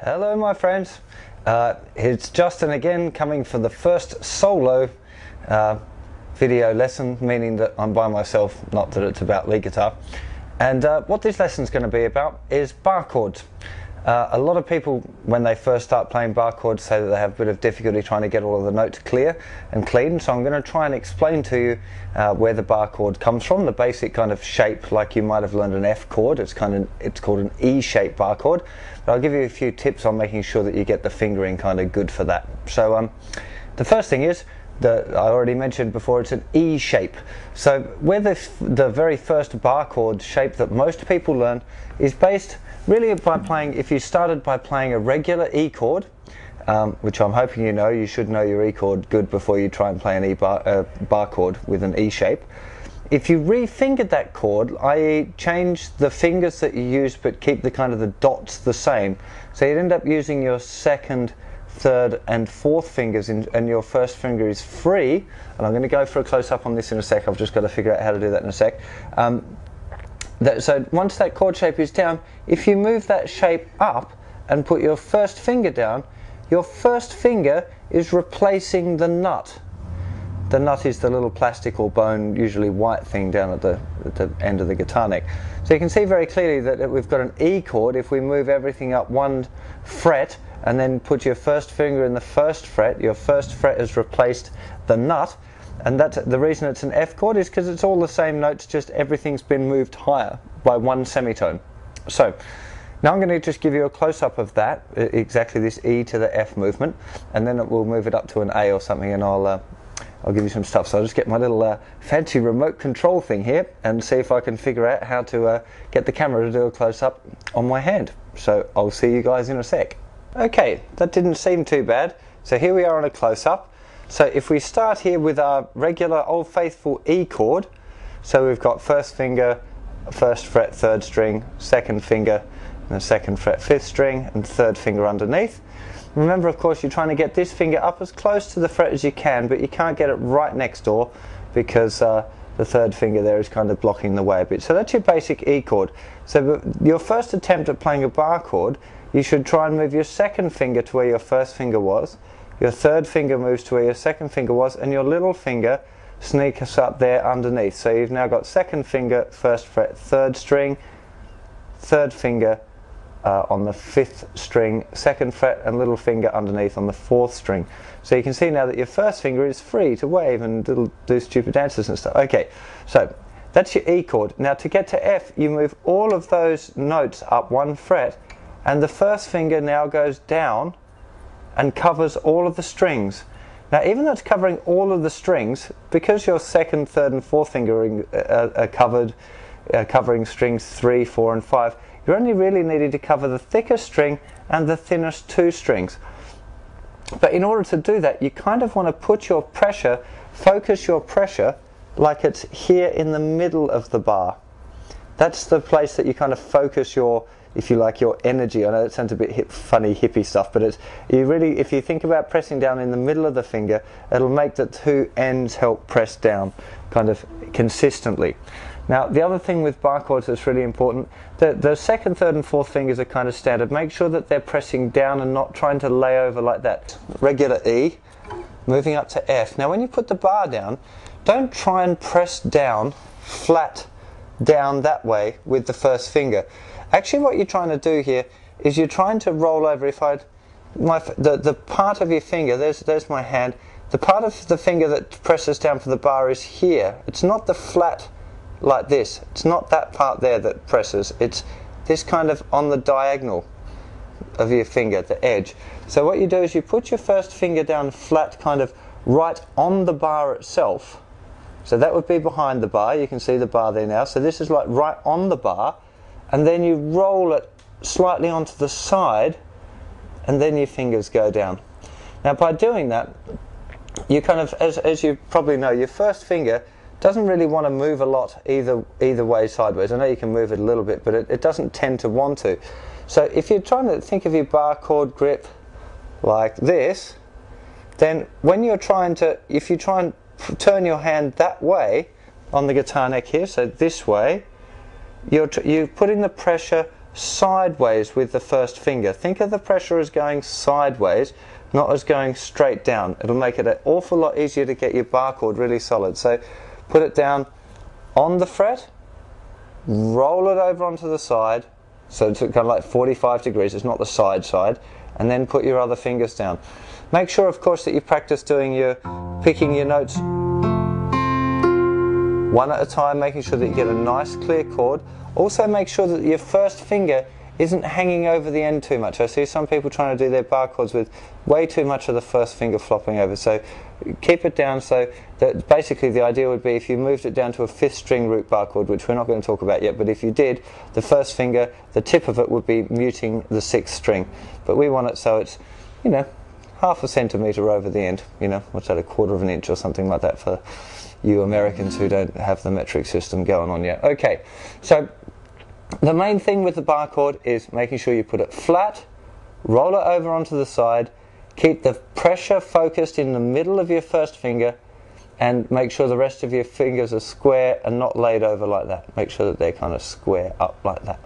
Hello my friends, it's Justin again, coming for the first solo video lesson, meaning that I'm by myself, not that it's about lead guitar. And what this lesson is going to be about is bar chords. A lot of people, when they first start playing bar chords, say that they have a bit of difficulty trying to get all of the notes clear and clean, so I'm going to try and explain to you where the bar chord comes from, the basic kind of shape, like you might have learned an F chord. It's called an E-shaped bar chord, but I'll give you a few tips on making sure that you get the fingering kind of good for that. So the first thing is, I already mentioned before, it's an E shape. So where the very first bar chord shape that most people learn is based really by playing, if you started by playing a regular E chord, which I'm hoping you know, you should know your E chord good before you try and play an bar chord with an E shape. If you re-fingered that chord, i.e. change the fingers that you use but keep the kind of the dots the same, so you'd end up using your second, third and fourth fingers and your first finger is free, and I'm going to go for a close-up on this in a sec. I've just got to figure out how to do that in a sec. So once that chord shape is down, if you move that shape up and put your first finger down, your first finger is replacing the nut. The nut is the little plastic or bone, usually white thing down at the end of the guitar neck. So you can see very clearly that we've got an E chord. If we move everything up one fret and then put your first finger in the first fret, your first fret has replaced the nut. And that's the reason it's an F chord, is because it's all the same notes, just everything's been moved higher by one semitone. So now I'm going to just give you a close-up of that, exactly this E to the F movement, and then we'll move it up to an A or something, and I'll give you some stuff. So I'll just get my little fancy remote control thing here and see if I can figure out how to get the camera to do a close-up on my hand. So I'll see you guys in a sec. Okay, that didn't seem too bad. So here we are on a close-up. So if we start here with our regular old faithful E chord, so we've got first finger, first fret, third string, second finger, and the second fret, fifth string, and third finger underneath. Remember, of course, you're trying to get this finger up as close to the fret as you can, but you can't get it right next door because the third finger there is kind of blocking the way a bit. So that's your basic E chord. So your first attempt at playing a bar chord, you should try and move your second finger to where your first finger was. Your third finger moves to where your second finger was, and your little finger sneaks up there underneath. So you've now got second finger, first fret, third string, third finger on the fifth string, second fret, and little finger underneath on the fourth string. So you can see now that your first finger is free to wave and do stupid dances and stuff. Okay, so that's your E chord. Now to get to F, you move all of those notes up one fret, and the first finger now goes down and covers all of the strings. Now even though it's covering all of the strings, because your second, third and fourth finger are covering strings 3, 4 and 5, you're only really needing to cover the thickest string and the thinnest two strings. But in order to do that, you kind of want to put your pressure, focus your pressure like it's here in the middle of the bar. That's the place that you kind of focus your, if you like, your energy. I know it sounds a bit funny hippie stuff, but it's, you really, if you think about pressing down in the middle of the finger, it'll make the two ends help press down kind of consistently. Now the other thing with bar chords that's really important, the second, third and fourth fingers are kind of standard. Make sure that they're pressing down and not trying to lay over like that. Regular E, moving up to F. Now when you put the bar down, don't try and press down, flat down that way with the first finger. Actually what you're trying to do here is you're trying to roll over. If the part of your finger, there's my hand, the part of the finger that presses down for the bar is here. It's not the flat like this. It's not that part there that presses. It's this kind of on the diagonal of your finger, the edge. So what you do is you put your first finger down flat, kind of right on the bar itself. So that would be behind the bar. You can see the bar there now. So this is like right on the bar, and then you roll it slightly onto the side, and then your fingers go down. Now by doing that, you kind of, as you probably know, your first finger doesn't really want to move a lot either way sideways. I know you can move it a little bit, but it doesn't tend to want to. So if you're trying to think of your bar chord grip like this, then when you're trying to, if you try and turn your hand that way on the guitar neck here, so this way, you're putting the pressure sideways with the first finger. Think of the pressure as going sideways, not as going straight down. It'll make it an awful lot easier to get your bar chord really solid. So put it down on the fret, roll it over onto the side, so it's kind of like 45 degrees, it's not the side, and then put your other fingers down. Make sure, of course, that you practice picking your notes one at a time, making sure that you get a nice clear chord. Also make sure that your first finger isn't hanging over the end too much. I see some people trying to do their bar chords with way too much of the first finger flopping over. So keep it down, so that basically the idea would be if you moved it down to a 5th string root bar chord, which we're not going to talk about yet, but if you did, the first finger, the tip of it would be muting the 6th string. But we want it so it's, you know, half a centimetre over the end, you know, what's that, 1/4 of an inch or something like that for you Americans who don't have the metric system going on yet. Okay, so the main thing with the bar chord is making sure you put it flat, roll it over onto the side, keep the pressure focused in the middle of your first finger, and make sure the rest of your fingers are square and not laid over like that. Make sure that they're kind of square up like that.